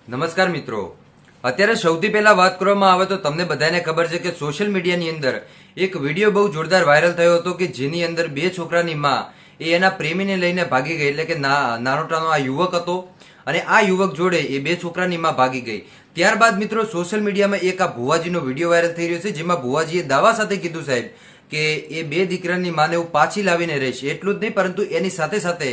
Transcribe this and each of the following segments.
નમસ્કાર મિત્રો, અત્યારે સૌથી પહેલા વાત કરવામાં આવે તો તમને બધાને ખબર છે કે સોશિયલ મીડિયાની અંદર એક વિડીયો બહુ જોરદાર વાયરલ થયો હતો કે જેની અંદર બે છોકરાની માં એ એના પ્રેમીને લઈને ભાગી ગઈ. એટલે કે નાનોટાનો આ યુવક હતો અને આ યુવક જોડે એ બે છોકરાની માં ભાગી ગઈ. ત્યારબાદ મિત્રો સોશિયલ મીડિયામાં એક આ ભુવાજીનો વિડીયો વાયરલ થઈ રહ્યો છે, જેમાં ભુવાજીએ દાવા સાથે કીધું સાહેબ કે એ બે દીકરાની માને હું પાછી લાવીને રહીશ. એટલું જ નહીં પરંતુ એની સાથે સાથે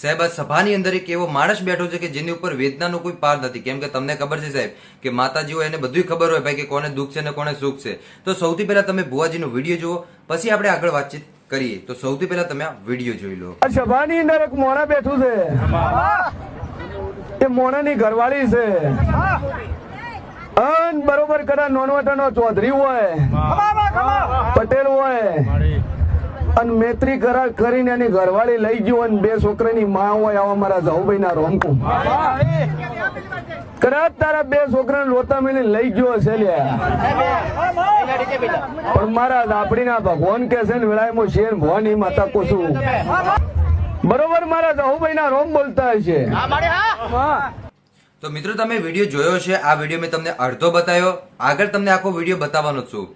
સાહેબ આ સભાની અંદર એક એવો માણસ બેઠો છે કે જેની ઉપર વેદનાનો કોઈ પાર નથી. કેમ કે તમને ખબર છે સાહેબ કે માતાજી હોય એને બધું ખબર હોય ભાઈ કે કોને દુઃખ છે ને કોને સુખ છે. તો સૌથી પહેલા તમે ભુવાજીનો વિડીયો જુઓ, પછી આપણે આગળ વાતચીત કરીએ. તો સૌથી પહેલા તમે આ વિડીયો જોઈ લો. સભાની અંદર એક મોણા બેઠું છે, એ મોણાની ઘરવાળી છે. અન બરોબર કડા નોનવટાનો ચૌધરી હોય, પટેલ હોય અને મૈત્રી કરાર કરીને એની ઘરવાળી લઈ ગયો અને બે છોકરાની માં હોય. આવા મારા જહુભાઈ ના રોમકું કદાચ તારા બે છોકરાને લોતા મેળીને લઈ ગયો હશે પણ મારા આપડીના ભગવાન કે છે ને વેળામાં શેર ભવાની માતા કોશું બરોબર મારા જહુભાઈ ના રોમ બોલતા હશે. તો મિત્રો તમે વિડીયો જોયો છે. આ વિડીયો મેં તમને અડધો બતાવ્યો, આગળ તમને આખો વિડીયો બતાવવાનો છું.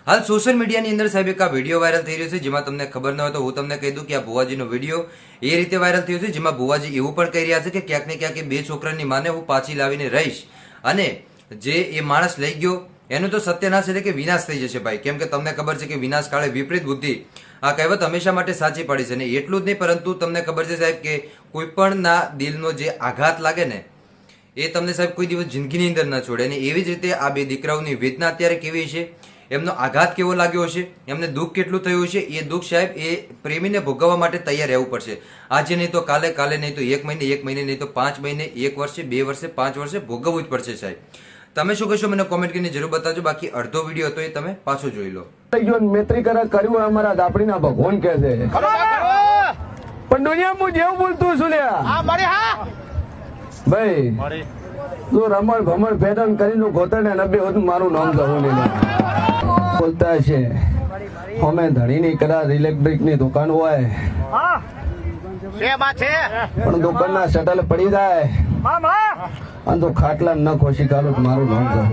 હાલ સોશિયલ મીડિયાની અંદર સાહેબ એક આ વિડીયો વાયરલ થઈ રહ્યો છે, જેમાં તમને ખબર ન હોય તો હું તમને કહી દઉં કે આ ભુવાજીનો વિડીયો એ રીતે વાયરલ થયો છે, જેમાં ભુવાજી એવું પણ કહી રહ્યા છે કે ક્યાંક ને ક્યાંક બે છોકરાની માને હું પાછી લાવીને રહીશ અને જે એ માણસ લઈ ગયો એનું તો સત્યનાશ એટલે કે વિનાશ થઈ જશે ભાઈ. કેમ કે તમને ખબર છે કે વિનાશ કાળે વિપરીત બુદ્ધિ આ કહેવત હંમેશા માટે સાચી પડી છે. ને એટલું જ નહીં પરંતુ તમને ખબર છે સાહેબ કે કોઈ પણ ના દિલનો જે આઘાત લાગે ને એ તમને સાહેબ કોઈ દિવસ જિંદગીની અંદર ન છોડે. અને એવી જ રીતે આ બે દીકરાઓની વેદના અત્યારે કેવી છે, એમનો આઘાત કેવો લાગ્યો હશે, એમને દુઃખ કેટલું થયું હશે, એ દુઃખ સાહેબ એ પ્રેમીને ભોગવવા માટે તૈયાર રહેવું પડશે. આજે નહીં તો કાલે, કાલે નહીં તો 1 મહિને, 1 મહિને નહીં તો 5 મહિને, 1 વર્ષે, 2 વર્ષે, 5 વર્ષે ભોગવવું જ પડશે સાહેબ. તમે શું કહેશો મને કોમેન્ટ કરીને જરૂર બતાવજો. બાકી અડધો વિડીયો હતો એ તમે પાછો જોઈ લો. મૈત્રી કરાર કર્યું અમારા દાપડીના ભગવાન કે છે પણ દુનિયા હું જેવું બોલતું છું લ્યા ભાઈ જો રમણ ભમણ ફેડન કરીને ગોતણ નબે હોતું મારું નામ જવું નહીં બોલતા છે. અમે ધણીની કદાચ ઇલેક્ટ્રિક ની દુકાન હોય પણ દુકાન ના શટલ પડી જાય અને તો ખાટલા ન ખોશી કાઢું મારું નામ જવું.